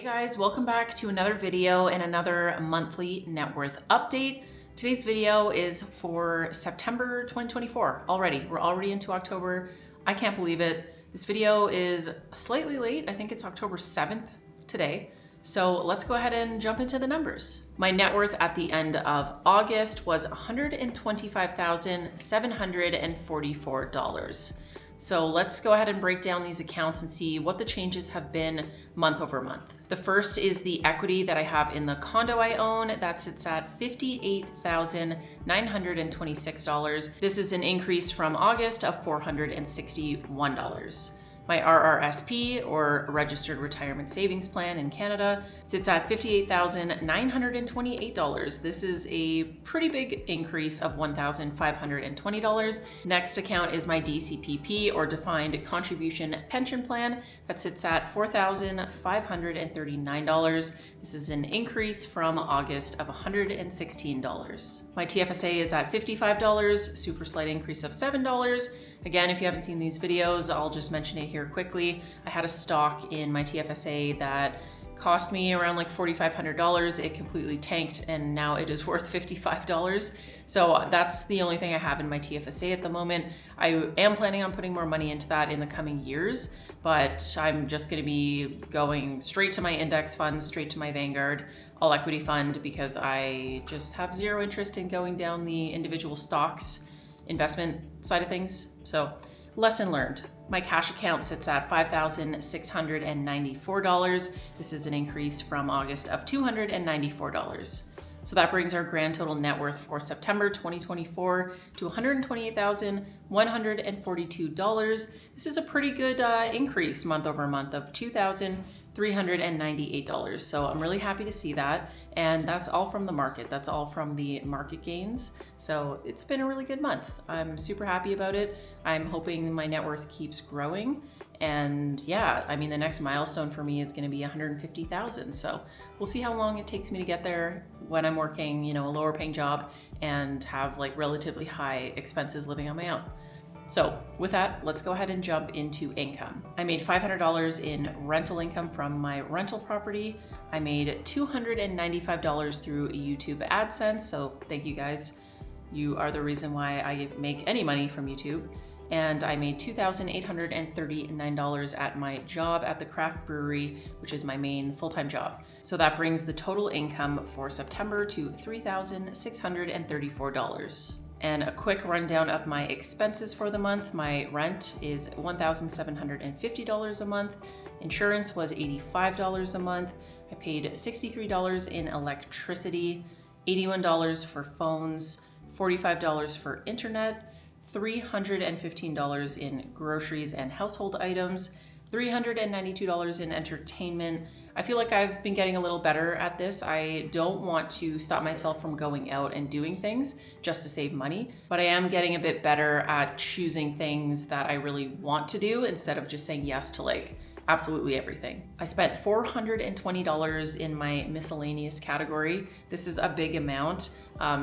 guys, welcome back to another video and another monthly net worth update. Today's video is for September 2024 already. We're already into October. I can't believe it. This video is slightly late. I think it's October 7th today. So let's go ahead and jump into the numbers. My net worth at the end of August was $125,744. So let's go ahead and break down these accounts and see what the changes have been month over month. The first is the equity that I have in the condo I own. That sits at $58,926. This is an increase from August of $461. My RRSP, or Registered Retirement Savings Plan in Canada, sits at $58,928. This is a pretty big increase of $1,520. Next account is my DCPP, or Defined Contribution Pension Plan, that sits at $4,539. This is an increase from August of $116. My TFSA is at $55, super slight increase of $7. Again, if you haven't seen these videos, I'll just mention it here quickly. I had a stock in my TFSA that cost me around like $4,500. It completely tanked and now it is worth $55. So that's the only thing I have in my TFSA at the moment. I am planning on putting more money into that in the coming years, but I'm just going to be going straight to my index funds, straight to my Vanguard all equity fund, because I just have zero interest in going down the individual stocks investment side of things. So lesson learned. My cash account sits at $5,694. This is an increase from August of $294. So that brings our grand total net worth for September 2024 to $128,142. This is a pretty good increase month over month of $2,398. So I'm really happy to see that. And that's all from the market. That's all from the market gains. So it's been a really good month. I'm super happy about it. I'm hoping my net worth keeps growing. And yeah, I mean, the next milestone for me is going to be 150,000. So we'll see how long it takes me to get there when I'm working, a lower paying job and have like relatively high expenses living on my own. So with that, let's go ahead and jump into income. I made $500 in rental income from my rental property. I made $295 through YouTube AdSense. So thank you guys. You are the reason why I make any money from YouTube. And I made $2,839 at my job at the craft brewery, which is my main full-time job. So that brings the total income for September to $3,634. And a quick rundown of my expenses for the month. My rent is $1,750 a month. Insurance was $85 a month. I paid $63 in electricity, $81 for phones, $45 for internet, $315 in groceries and household items, $392 in entertainment. I feel like I've been getting a little better at this. I don't want to stop myself from going out and doing things just to save money, but I am getting a bit better at choosing things that I really want to do instead of just saying yes to like absolutely everything. I spent $420 in my miscellaneous category. This is a big amount.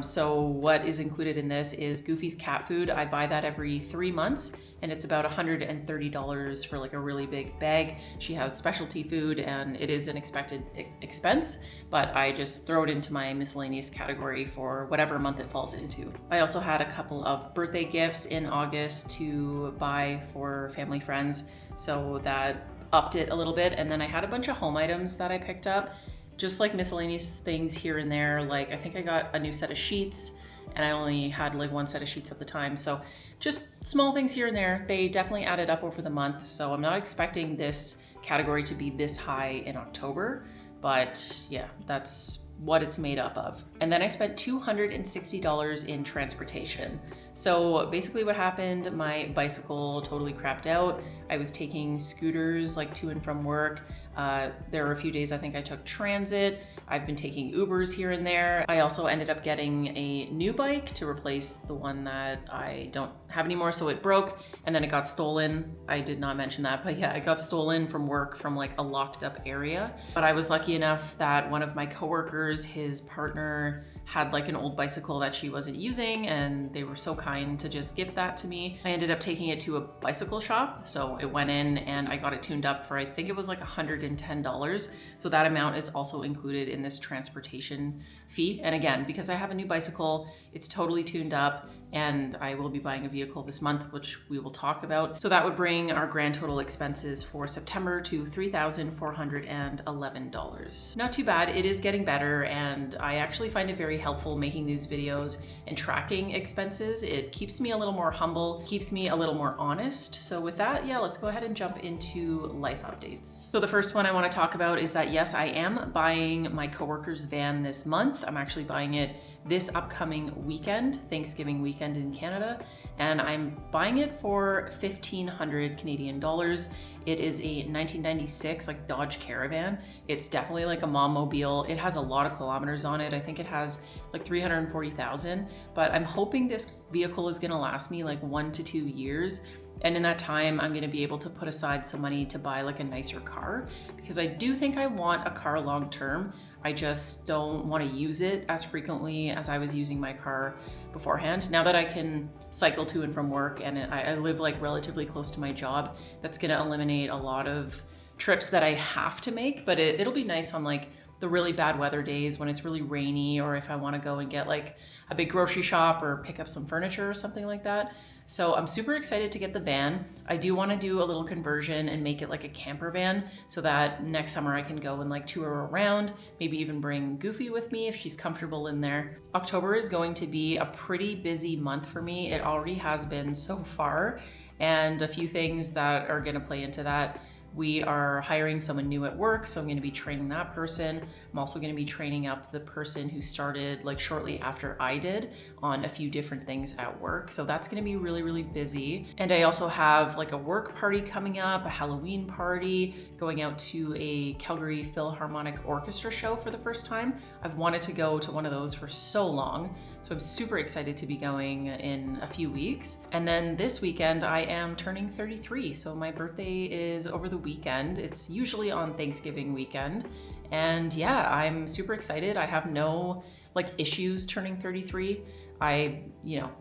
So what is included in this is Goofy's cat food. I buy that every 3 months and it's about $130 for like a really big bag. She has specialty food and it is an expected expense, but I just throw it into my miscellaneous category for whatever month it falls into. I also had a couple of birthday gifts in August to buy for family friends, so that upped it a little bit. And then I had a bunch of home items that I picked up, just like miscellaneous things here and there. Like I think I got a new set of sheets and I only had like one set of sheets at the time. So just small things here and there. They definitely added up over the month. So I'm not expecting this category to be this high in October, but yeah, that's what it's made up of. And then I spent $260 in transportation. So basically what happened, my bicycle totally crapped out. I was taking scooters like to and from work. There were a few days I think I took transit. I've been taking Ubers here and there. I also ended up getting a new bike to replace the one that I don't have any more, so it broke and then it got stolen. I did not mention that, but yeah, it got stolen from work from like a locked up area. But I was lucky enough that one of my coworkers, his partner, had like an old bicycle that she wasn't using, and they were so kind to just gift that to me. I ended up taking it to a bicycle shop, so it went in and I got it tuned up for, I think it was like $110. So that amount is also included in this transportation fee. And again, because I have a new bicycle, it's totally tuned up, and I will be buying a vehicle this month, which we will talk about. So that would bring our grand total expenses for September to $3,411. Not too bad. It is getting better, and I actually find it very helpful making these videos and tracking expenses. It keeps me a little more humble, keeps me a little more honest. So with that, yeah, let's go ahead and jump into life updates. So the first one I want to talk about is that yes, I am buying my coworker's van this month. I'm actually buying it this upcoming weekend, Thanksgiving weekend in Canada, and I'm buying it for 1,500 Canadian dollars. It is a 1996 like Dodge Caravan. It's definitely like a mom mobile. It has a lot of kilometers on it. I think it has like 340,000, but I'm hoping this vehicle is gonna last me like 1 to 2 years. And in that time, I'm gonna be able to put aside some money to buy like a nicer car, because I do think I want a car long term. I just don't want to use it as frequently as I was using my car beforehand. Now that I can cycle to and from work, and I live like relatively close to my job, that's going to eliminate a lot of trips that I have to make. But it'll be nice on like the really bad weather days when it's really rainy, or if I want to go and get like a big grocery shop or pick up some furniture or something like that. So I'm super excited to get the van. I do want to do a little conversion and make it like a camper van, so that next summer I can go and like tour around, maybe even bring Goofy with me if she's comfortable in there. October is going to be a pretty busy month for me. It already has been so far, and a few things that are going to play into that. We are hiring someone new at work, so I'm going to be training that person. I'm also going to be training up the person who started like shortly after I did on a few different things at work. So that's going to be really, really busy. And I also have like a work party coming up, a Halloween party, going out to a Calgary Philharmonic Orchestra show for the first time. I've wanted to go to one of those for so long, so I'm super excited to be going in a few weeks. And then this weekend I am turning 33, so my birthday is over the weekend. It's usually on Thanksgiving weekend. And yeah, I'm super excited. I have no like issues turning 33.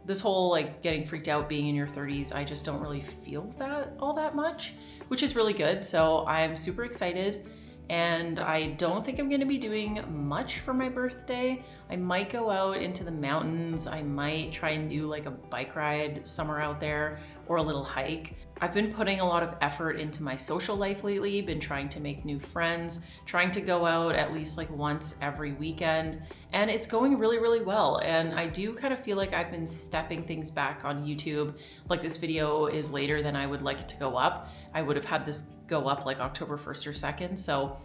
This whole like getting freaked out being in your 30s, I just don't really feel that all that much, which is really good. So I'm super excited. And I don't think I'm going to be doing much for my birthday. I might go out into the mountains. I might try and do like a bike ride somewhere out there, or a little hike. I've been putting a lot of effort into my social life lately, been trying to make new friends, trying to go out at least like once every weekend, and it's going really, really well. And I do kind of feel like I've been stepping things back on YouTube. Like this video is later than I would like it to go up. I would have had this go up like October 1st or 2nd. So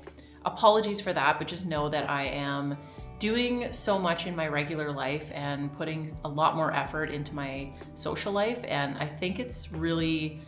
apologies for that, but just know that I am doing so much in my regular life and putting a lot more effort into my social life. And I think it's really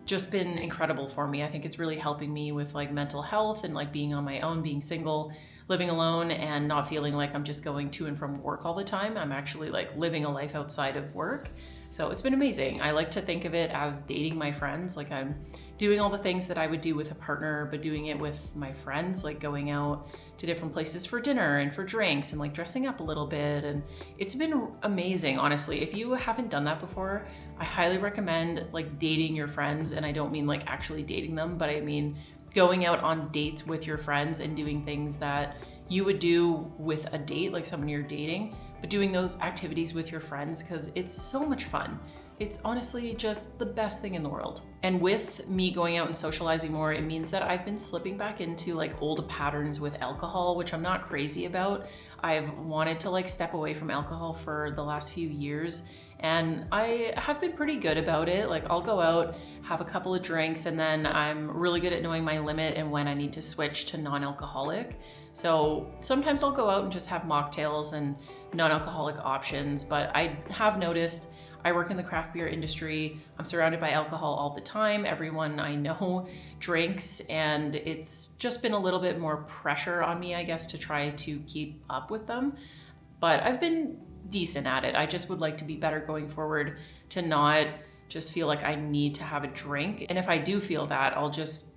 just been incredible for me. I think it's really helping me with like mental health and like being on my own, being single, living alone, and not feeling like I'm just going to and from work all the time. I'm actually like living a life outside of work. So it's been amazing. I like to think of it as dating my friends. Like I'm doing all the things that I would do with a partner, but doing it with my friends, like going out to different places for dinner and for drinks and like dressing up a little bit. And it's been amazing, honestly. If you haven't done that before, I highly recommend like dating your friends. And I don't mean like actually dating them, but I mean going out on dates with your friends and doing things that you would do with a date, like someone you're dating, but doing those activities with your friends, because it's so much fun. It's honestly just the best thing in the world. And with me going out and socializing more, it means that I've been slipping back into like old patterns with alcohol, which I'm not crazy about. I've wanted to like step away from alcohol for the last few years, and I have been pretty good about it. Like I'll go out, have a couple of drinks, and then I'm really good at knowing my limit and when I need to switch to non-alcoholic. So sometimes I'll go out and just have mocktails and non-alcoholic options, but I have noticed I work in the craft beer industry. I'm surrounded by alcohol all the time. Everyone I know drinks, and it's just been a little bit more pressure on me, I guess, to try to keep up with them. But I've been decent at it. I just would like to be better going forward, to not just feel like I need to have a drink. And if I do feel that, I'll just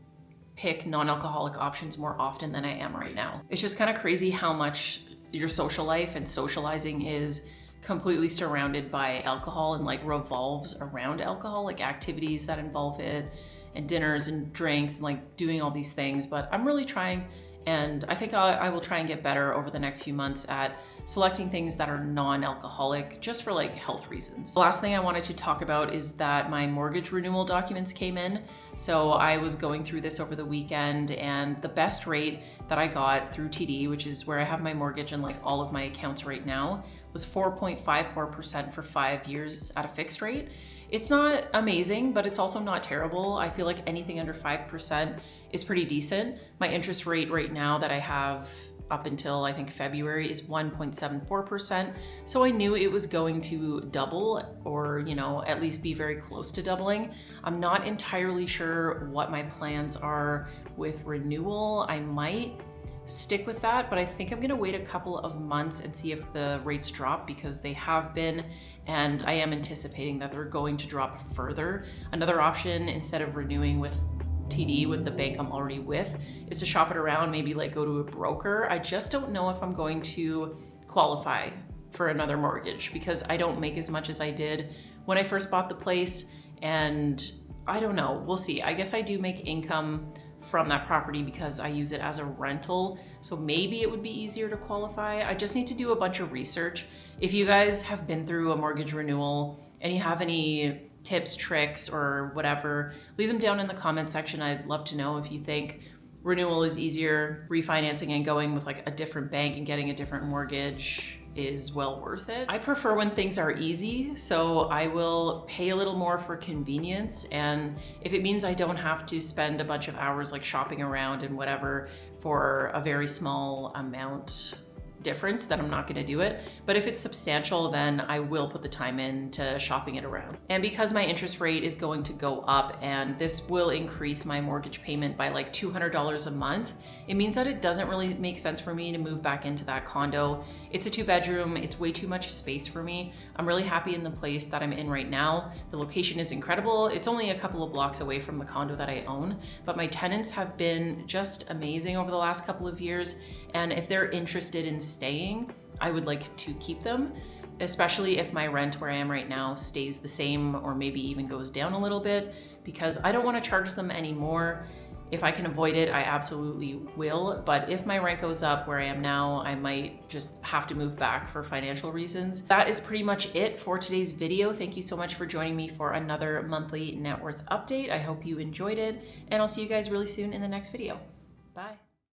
pick non-alcoholic options more often than I am right now. It's just kind of crazy how much your social life and socializing is completely surrounded by alcohol and like revolves around alcohol, like activities that involve it and dinners and drinks and like doing all these things. But I'm really trying, and I think I will try and get better over the next few months at selecting things that are non-alcoholic just for like health reasons. The last thing I wanted to talk about is that my mortgage renewal documents came in. So I was going through this over the weekend, and the best rate that I got through TD, which is where I have my mortgage and like all of my accounts right now, was 4.54% for 5 years at a fixed rate. It's not amazing, but it's also not terrible. I feel like anything under 5% is pretty decent. My interest rate right now that I have up until I think February is 1.74%. So I knew it was going to double, or, you know, at least be very close to doubling. I'm not entirely sure what my plans are with renewal. I might stick with that, but I think I'm gonna wait a couple of months and see if the rates drop, because they have been, and I am anticipating that they're going to drop further. Another option, instead of renewing with TD with the bank I'm already with, is to shop it around, maybe like go to a broker. I just don't know if I'm going to qualify for another mortgage, because I don't make as much as I did when I first bought the place, and I don't know, we'll see. I guess I do make income from that property because I use it as a rental, so maybe it would be easier to qualify. I just need to do a bunch of research. If you guys have been through a mortgage renewal and you have any tips, tricks, or whatever, leave them down in the comment section. I'd love to know if you think renewal is easier, refinancing and going with like a different bank and getting a different mortgage is well worth it. I prefer when things are easy, so I will pay a little more for convenience, and if it means I don't have to spend a bunch of hours like shopping around and whatever for a very small amount difference, then I'm not going to do it. But if it's substantial, then I will put the time into shopping it around. And because my interest rate is going to go up, and this will increase my mortgage payment by like $200 a month, it means that it doesn't really make sense for me to move back into that condo. It's a 2-bedroom, it's way too much space for me. I'm really happy in the place that I'm in right now. The location is incredible. It's only a couple of blocks away from the condo that I own, but my tenants have been just amazing over the last couple of years. And if they're interested in staying, I would like to keep them, especially if my rent where I am right now stays the same or maybe even goes down a little bit, because I don't want to charge them anymore. If I can avoid it, I absolutely will. But if my rent goes up where I am now, I might just have to move back for financial reasons. That is pretty much it for today's video. Thank you so much for joining me for another monthly net worth update. I hope you enjoyed it, and I'll see you guys really soon in the next video.